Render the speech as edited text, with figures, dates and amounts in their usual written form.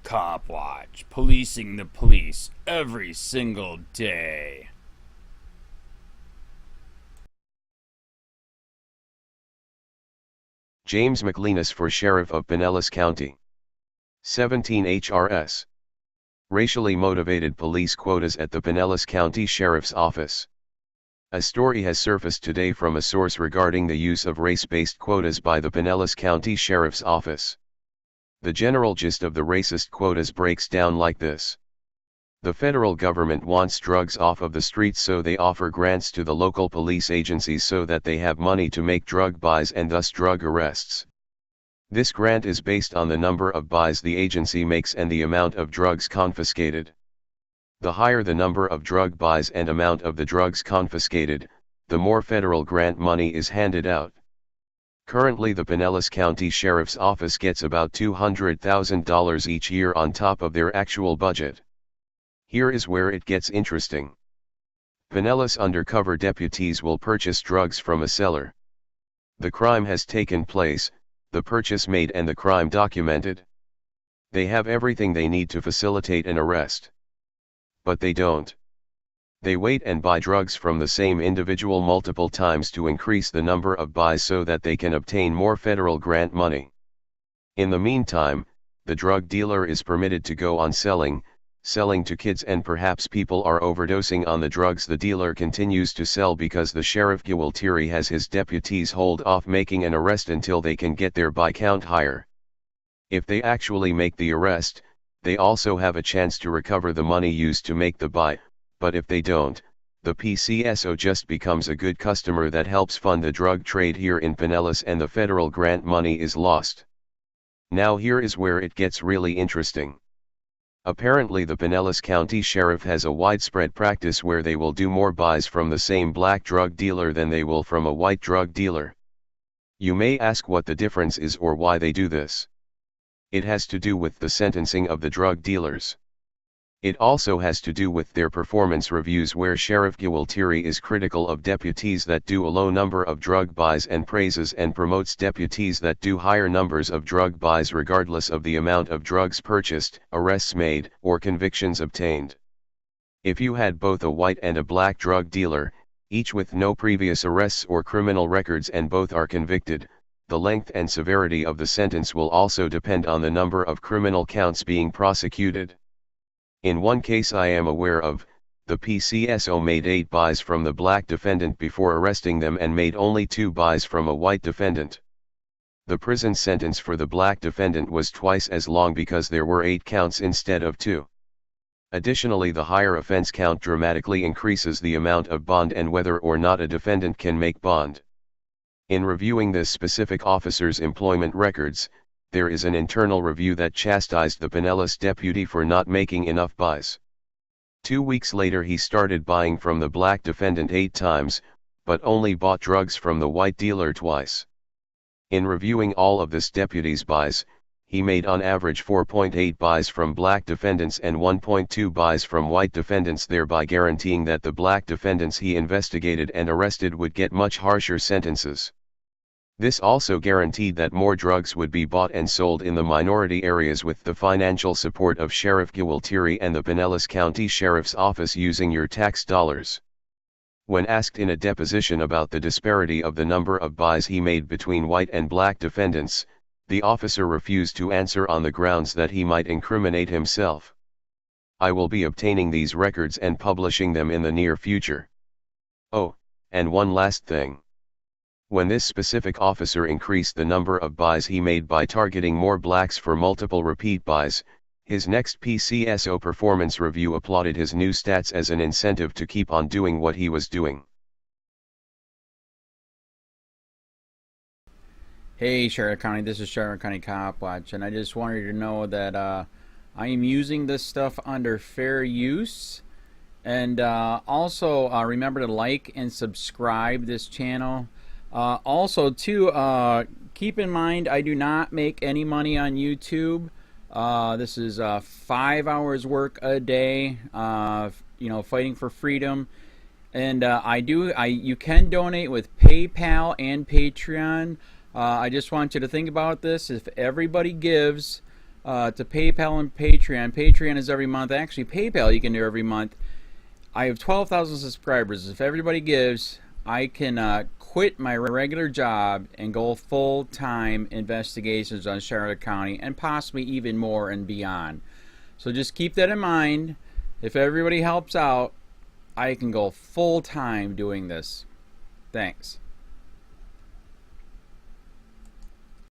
Copwatch, policing the police every single day. James McLenis for Sheriff of Pinellas County. 17 HRS. Racially motivated police quotas at the Pinellas County Sheriff's Office. A story has surfaced today from a source regarding the use of race-based quotas by the Pinellas County Sheriff's Office. The general gist of the racist quotas breaks down like this. The federal government wants drugs off of the streets, so they offer grants to the local police agencies so that they have money to make drug buys and thus drug arrests. This grant is based on the number of buys the agency makes and the amount of drugs confiscated. The higher the number of drug buys and amount of the drugs confiscated, the more federal grant money is handed out. Currently, the Pinellas County Sheriff's Office gets about $200,000 each year on top of their actual budget. Here is where it gets interesting. Pinellas undercover deputies will purchase drugs from a seller. The crime has taken place, the purchase made and the crime documented. They have everything they need to facilitate an arrest. But they don't. They wait and buy drugs from the same individual multiple times to increase the number of buys so that they can obtain more federal grant money. In the meantime, the drug dealer is permitted to go on selling to kids, and perhaps people are overdosing on the drugs the dealer continues to sell because the Sheriff Gualtieri has his deputies hold off making an arrest until they can get their buy count higher. If they actually make the arrest, they also have a chance to recover the money used to make the buy, but if they don't, the PCSO just becomes a good customer that helps fund the drug trade here in Pinellas and the federal grant money is lost. Now here is where it gets really interesting. Apparently the Pinellas County Sheriff has a widespread practice where they will do more buys from the same black drug dealer than they will from a white drug dealer. You may ask what the difference is or why they do this. It has to do with the sentencing of the drug dealers. It also has to do with their performance reviews, where Sheriff Gualtieri is critical of deputies that do a low number of drug buys and praises and promotes deputies that do higher numbers of drug buys regardless of the amount of drugs purchased, arrests made, or convictions obtained. If you had both a white and a black drug dealer, each with no previous arrests or criminal records, and both are convicted, the length and severity of the sentence will also depend on the number of criminal counts being prosecuted. In one case I am aware of, the PCSO made 8 buys from the black defendant before arresting them and made only 2 buys from a white defendant. The prison sentence for the black defendant was twice as long because there were 8 counts instead of 2. Additionally, the higher offense count dramatically increases the amount of bond and whether or not a defendant can make bond. In reviewing this specific officer's employment records, there is an internal review that chastised the Pinellas deputy for not making enough buys. 2 weeks later he started buying from the black defendant 8 times, but only bought drugs from the white dealer twice. In reviewing all of this deputy's buys, he made on average 4.8 buys from black defendants and 1.2 buys from white defendants, thereby guaranteeing that the black defendants he investigated and arrested would get much harsher sentences. This also guaranteed that more drugs would be bought and sold in the minority areas with the financial support of Sheriff Gualtieri and the Pinellas County Sheriff's Office using your tax dollars. When asked in a deposition about the disparity of the number of buys he made between white and black defendants, the officer refused to answer on the grounds that he might incriminate himself. I will be obtaining these records and publishing them in the near future. Oh, and one last thing. When this specific officer increased the number of buys he made by targeting more blacks for multiple repeat buys, his next PCSO performance review applauded his new stats as an incentive to keep on doing what he was doing. Hey Charlotte County, this is Charlotte County Copwatch, and I just wanted you to know that I am using this stuff under fair use. And also remember to like and subscribe this channel. Also too, keep in mind I do not make any money on YouTube. This is 5 hours work a day, you know, fighting for freedom. And you can donate with PayPal and Patreon. I just want you to think about this. If everybody gives to PayPal and Patreon. Patreon is every month. Actually, PayPal you can do every month. I have 12,000 subscribers. If everybody gives, I can quit my regular job and go full-time investigations on Charlotte County and possibly even more and beyond. So just keep that in mind. If everybody helps out, I can go full-time doing this. Thanks.